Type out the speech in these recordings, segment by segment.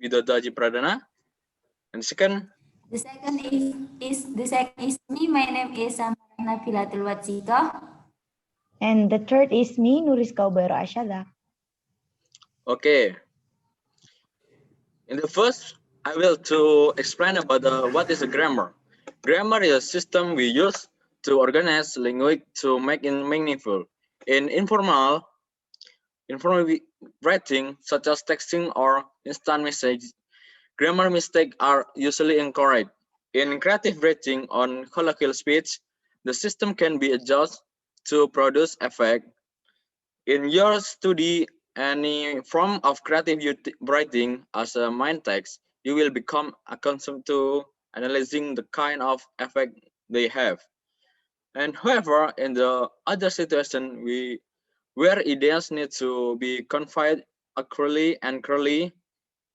Widodo Aji Pradana. And second, The second is me. My name is Samarana Filatul Watsito. And the third is me, Nuriska Ubairo Ashada. okay. In the first, I will to explain about what is a grammar. Grammar is a system we use to organize language to make it meaningful. In informal writing, such as texting or instant message, grammar mistakes are usually incorrect. In creative writing on colloquial speech, the system can be adjusted to produce effect. In your study any form of creative writing as a main text, you will become accustomed to analyzing the kind of effect they have. And however, in the other situation, where ideas need to be conveyed accurately and clearly,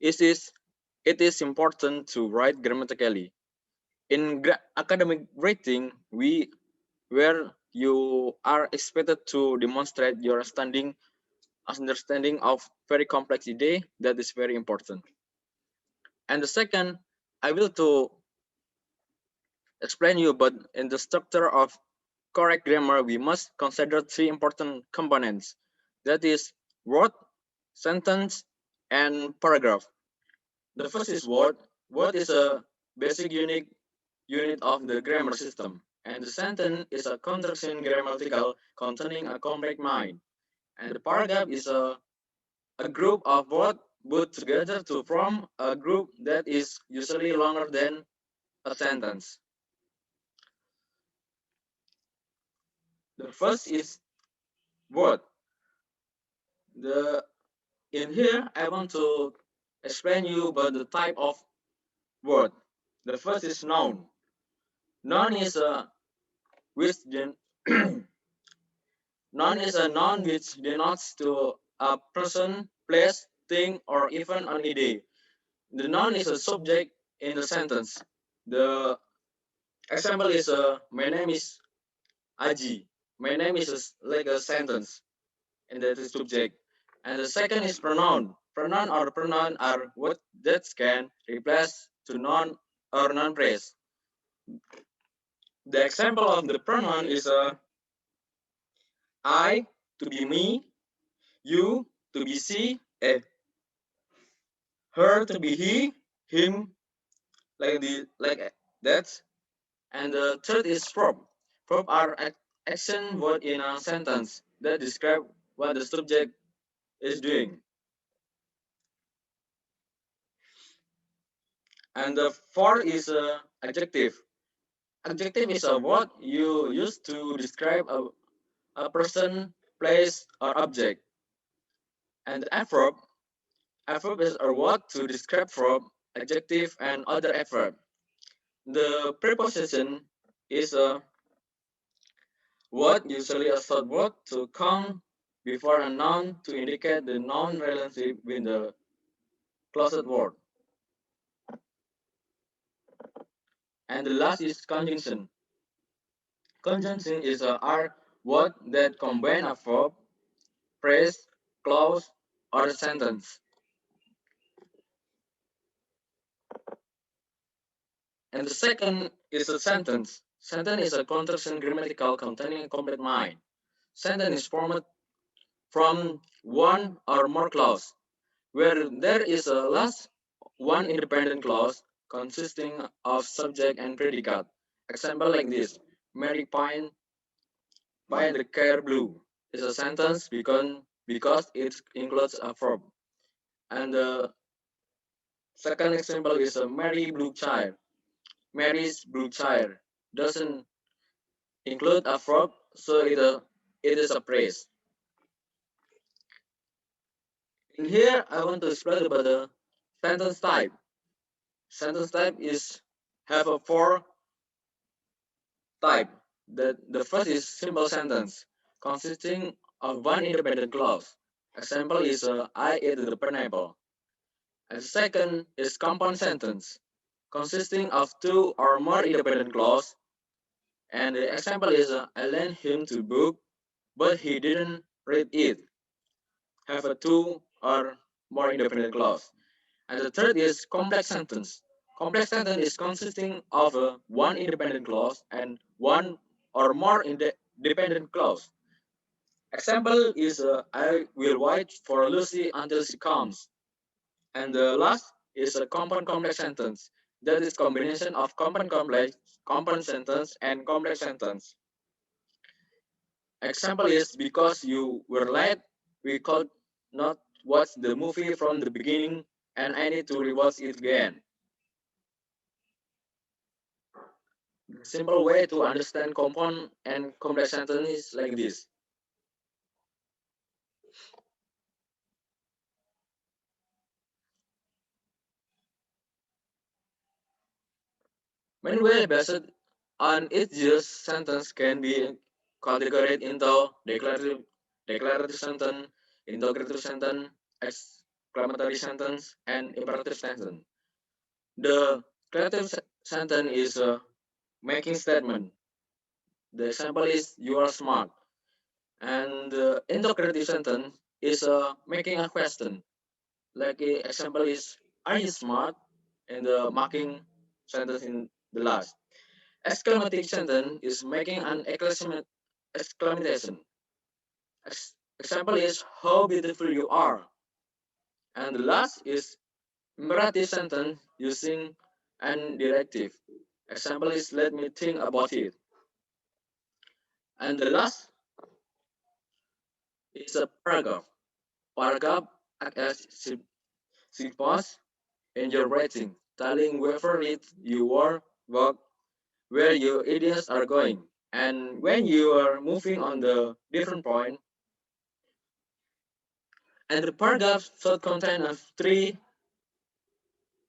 it is important to write grammatically. In academic writing, where you are expected to demonstrate your understanding of very complex idea, that is very important. And the second, I will to explain you, but in the structure of correct grammar, we must consider three important components. That is word, sentence, and paragraph. The first is word. Word is a basic unit of the grammar system, and the sentence is a contraction grammatical containing a complex mind. And the paragraph is a group of words put together to form a group that is usually longer than a sentence. The first is word. In here I want to explain you about the type of word. The first is noun. Noun is a which noun is a noun which denotes to a person, place, thing, or even an idea. The noun is a subject in the sentence. The example is my name is Aji. My name is like a sentence, and that is subject. And the second is pronoun. Pronoun are what that can replace to noun or non-phrase. The example of the pronoun is I to be me, you to be she, her to be he, him, like that. And the third is verb. Verb are action word in a sentence that describe what the subject is doing. And the fourth is adjective. Adjective is a word you use to describe a person, place, or object. And the adverb is a word to describe verb, adjective, and other adverb. The preposition is a word, usually a short word, to come before a noun to indicate the noun relationship with the closed word. And the last is conjunction. Conjunction is a word that combine a verb, phrase, clause, or a sentence. And the second is a sentence. Sentence is a contraction grammatical containing a complete mind. Sentence is formed from one or more clause, where there is a last one independent clause consisting of subject and predicate. Example like this: Mary Pine the car blue is a sentence because it includes a verb. And the second example is a Mary blue child. Mary's blue child doesn't include a verb, so it is a phrase. In here, I want to explain about the sentence type. Sentence type is have a four type. The first is simple sentence, consisting of one independent clause. Example is I ate the pineapple. And the second is compound sentence, consisting of two or more independent clause. And the example is I lent him to book, but he didn't read it. Have a two or more independent clause. And the third is complex sentence. Complex sentence is consisting of one independent clause and one or more dependent clause. Example is I will wait for Lucy until she comes. And the last is a compound complex sentence. That is combination of compound sentence and complex sentence. Example is because you were late, we could not watch the movie from the beginning and I need to rewatch it again. The simple way to understand compound and complex sentence is like this. Main way based on each just sentence can be categorized into declarative sentence, interrogative sentence, exclamatory sentence, and imperative sentence. The declarative sentence is a making statement. The example is you are smart. And the interrogative sentence is making a question. Like example is are you smart? And the marking sentence in the last. Exclamative sentence is making an exclamation. Example is how beautiful you are. And the last is imperative sentence using an directive. Example is let me think about it. And the last is a paragraph. Paragraph acts as signpost in your writing, telling wherever it you are, work, where your ideas are going. And when you are moving on the different point, and the paragraph should contain of three.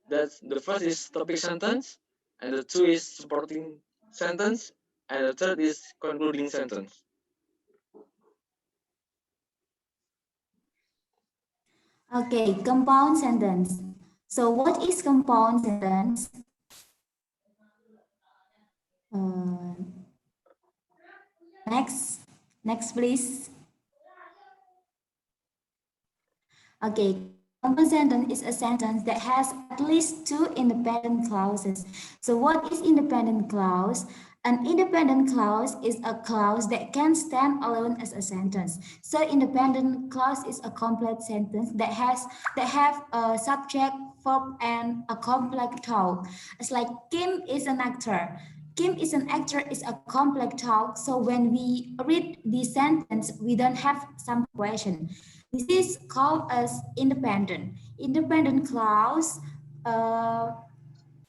That's the first is topic sentence, and the two is supporting sentence, and the third is concluding sentence. Okay, compound sentence. So what is compound sentence? Uh, next please. Okay, compound sentence is a sentence that has at least two independent clauses. So what is independent clause? An independent clause is a clause that can stand alone as a sentence. So independent clause is a complete sentence that have a subject, verb, and a complex talk. It's like Kim is an actor. Kim is an actor is a complex talk. So when we read the sentence, we don't have some question. This is called as independent. Independent clause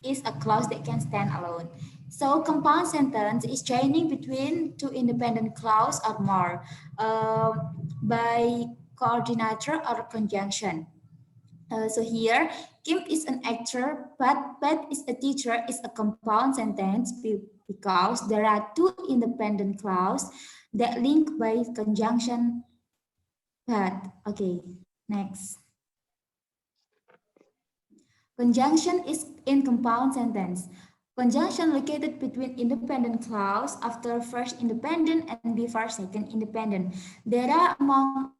is a clause that can stand alone. So compound sentence is chaining between two independent clause or more by coordinator or conjunction. So here, Kim is an actor, but Pat is a teacher is a compound sentence because there are two independent clauses that link by conjunction. But okay, next. Conjunction is in compound sentence. Conjunction located between independent clause after first independent and before second independent. There are among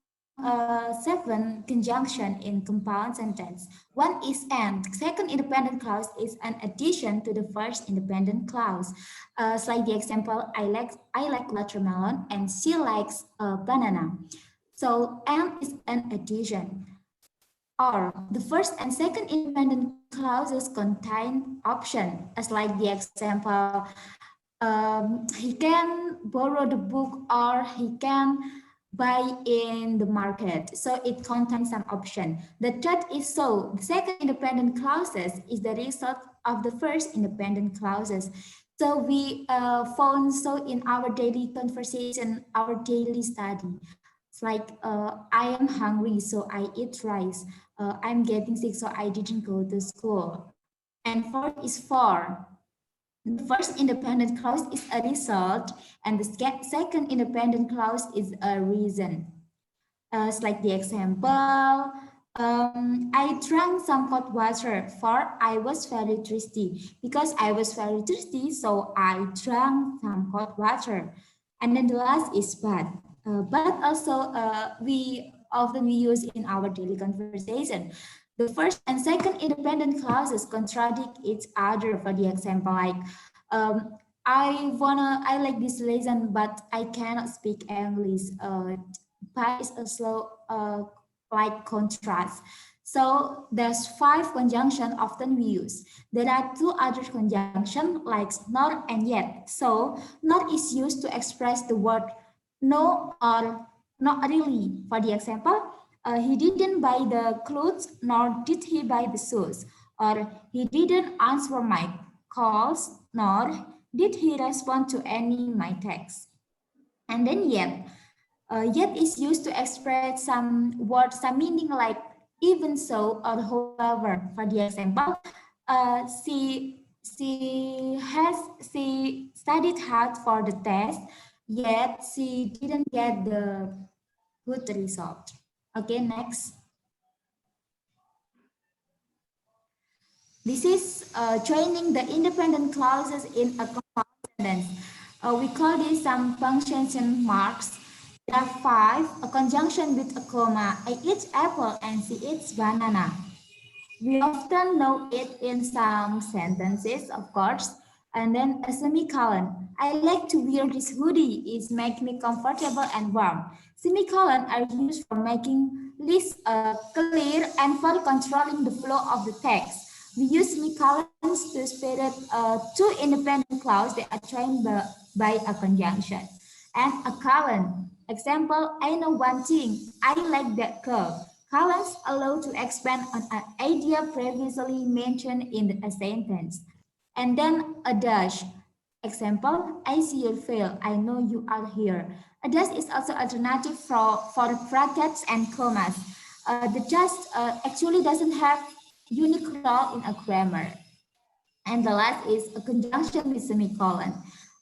7 conjunction in compound sentence. One is and. Second independent clause is an addition to the first independent clause. Like the example, I like watermelon and she likes banana. So and is an addition. Or the first and second independent clauses contain option, as like the example, he can borrow the book or he can buy in the market. So it contains some option. The third is so. The second independent clauses is the result of the first independent clauses. So we found so in our daily conversation, our daily study. It's like I am hungry, so I eat rice. I'm getting sick, so I didn't go to school. And fourth is for. The first independent clause is a result, and the second independent clause is a reason. It's like the example, I drank some hot water for I was very thirsty. Because I was very thirsty, so I drank some hot water. And then the last is but also we often use in our daily conversation. The first and second independent clauses contradict each other. For the example, like I like this lesson, but I cannot speak English. Pi is a slow like contrast. So there's 5 conjunction often we use. There are 2 other conjunction like nor and yet. So nor is used to express the word no or not really. For the example, he didn't buy the clothes nor did he buy the shoes, or he didn't answer my calls nor did he respond to any my texts. And then yet is used to express some words, some meaning like even so or however. For the example, she studied hard for the test, yet she didn't get the good result. Okay, next. This is joining the independent clauses in a compound sentence. We call this some punctuation marks. There are 5, a conjunction with a comma. I eat apple and she eats banana. We often know it in some sentences, of course, and then a semicolon. I like to wear this hoodie. It makes me comfortable and warm. Semicolon are used for making lists clear and for controlling the flow of the text. We use semicolons to separate 2 independent clauses that are joined by a conjunction. And a colon. Example, I know one thing. I like that girl. Colons allow to expand on an idea previously mentioned in a sentence. And then a dash. Example, I see your fail. I know you are here. A dash is also alternative for brackets and commas. The dash actually doesn't have unique role in a grammar. And the last is a conjunction with semicolon.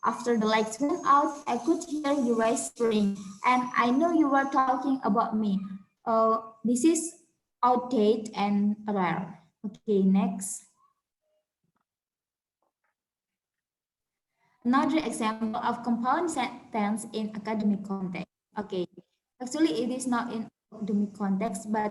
After the lights went out, I could hear you whispering, and I know you were talking about me. This is outdated and rare. Okay, next. Another example of compound sentence in academic context. Okay, actually it is not in academic context, but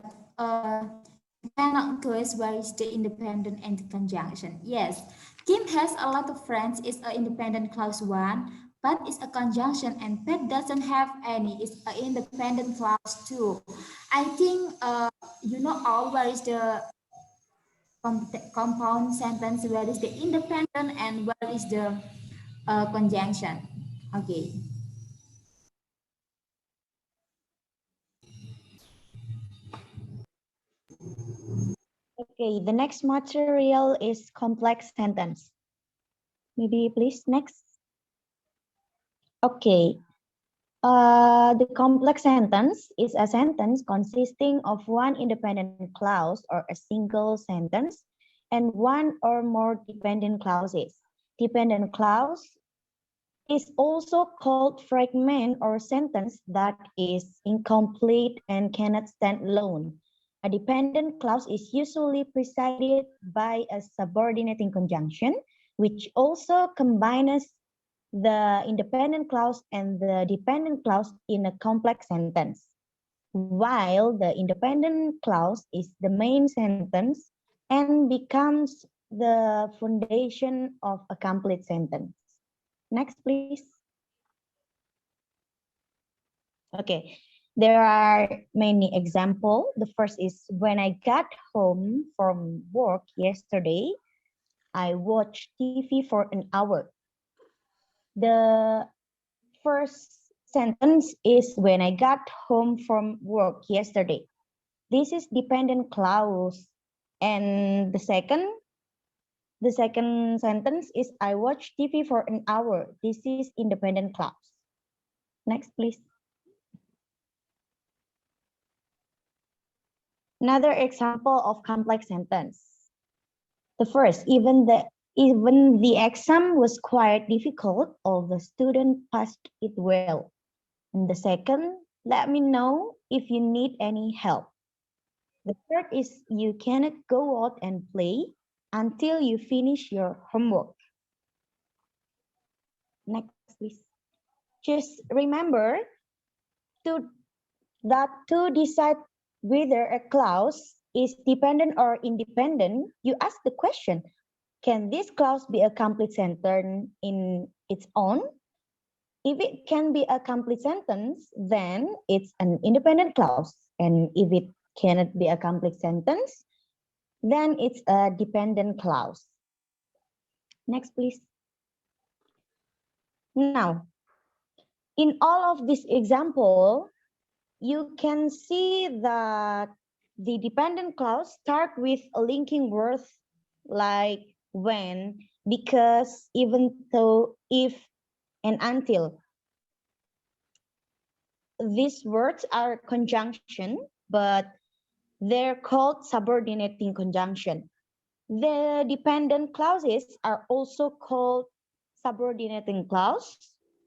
cannot close where is the independent and the conjunction. Yes, Kim has a lot of friends is an independent clause 1, but it's a conjunction, and Pet doesn't have any, it's an independent clause 2. I think you know all where is the compound sentence, where is the independent and where is the conjunction. Okay. Okay, the next material is complex sentence. Maybe please next. Okay. The complex sentence is a sentence consisting of one independent clause or a single sentence and one or more dependent clauses. Dependent clause is also called fragment or sentence that is incomplete and cannot stand alone. A dependent clause is usually preceded by a subordinating conjunction, which also combines the independent clause and the dependent clause in a complex sentence, while the independent clause is the main sentence and becomes the foundation of a complete sentence. Next, please. Okay, there are many examples. The first is when I got home from work yesterday, I watched TV for an hour. The first sentence is when I got home from work yesterday. This is dependent clause. And the second sentence is I watched TV for an hour. This is independent clause. Next, please. Another example of complex sentence. The first, even the exam was quite difficult, all the students passed it well. And the second, let me know if you need any help. The third is you cannot go out and play until you finish your homework. Next, please. Just remember that to decide whether a clause is dependent or independent, you ask the question, can this clause be a complete sentence in its own? If it can be a complete sentence, then it's an independent clause. And if it cannot be a complete sentence, then it's a dependent clause. Next, please. Now, in all of this example, you can see that the dependent clause start with a linking word like when, because, even though, if, and until. These words are conjunction, but they're called subordinating conjunction. The dependent clauses are also called subordinating clause.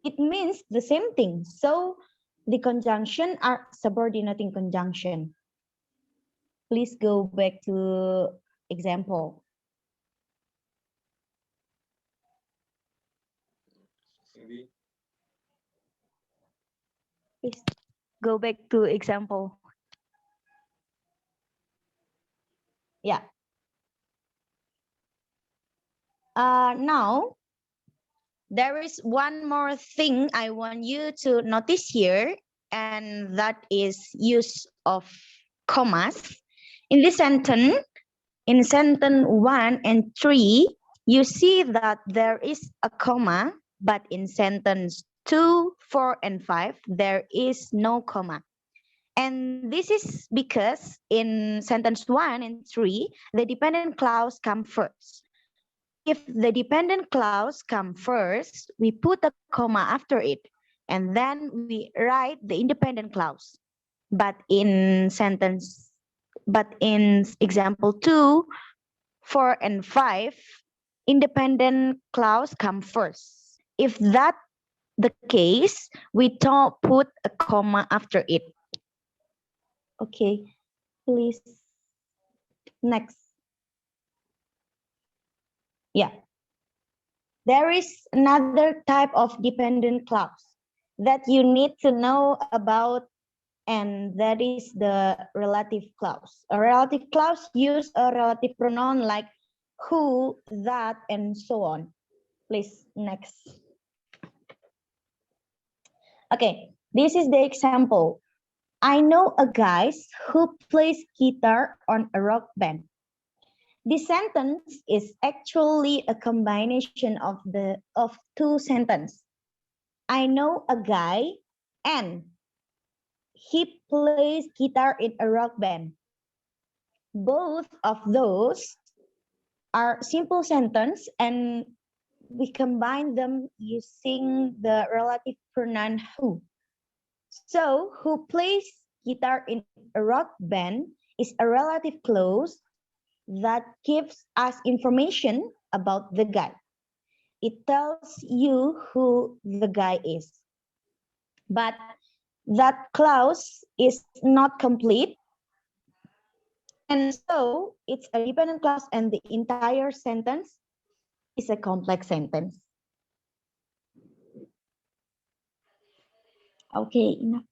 It means the same thing. So the conjunction are subordinating conjunction. Please go back to example. Please go back to example. Yeah. Now, there is one more thing I want you to notice here, and that is use of commas. In this sentence, in sentence 1 and 3, you see that there is a comma, but in sentence 2, 4, and 5, there is no comma. And this is because in sentence 1 and 3, the dependent clause comes first. If the dependent clause comes first, we put a comma after it, and then we write the independent clause. But in example 2, 4, and 5, independent clause come first. If that's the case, we don't put a comma after it. Okay, please. Next. Yeah. There is another type of dependent clause that you need to know about, and that is the relative clause. A relative clause use a relative pronoun like who, that, and so on. Please, next. Okay, this is the example. I know a guy who plays guitar on a rock band. This sentence is actually a combination of two sentences. I know a guy and he plays guitar in a rock band. Both of those are simple sentence, and we combine them using the relative pronoun who. So who plays guitar in a rock band is a relative clause that gives us information about the guy. It tells you who the guy is. But that clause is not complete. And so it's a dependent clause, and the entire sentence is a complex sentence. Okay, enough.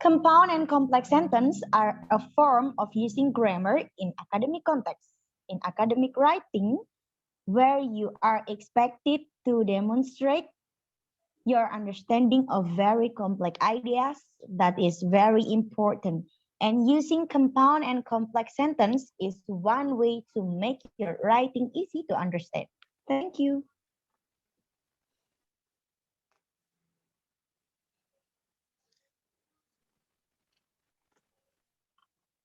Compound and complex sentence are a form of using grammar in academic context. In academic writing, where you are expected to demonstrate your understanding of very complex ideas, that is very important. And using compound and complex sentence is one way to make your writing easy to understand. Thank you.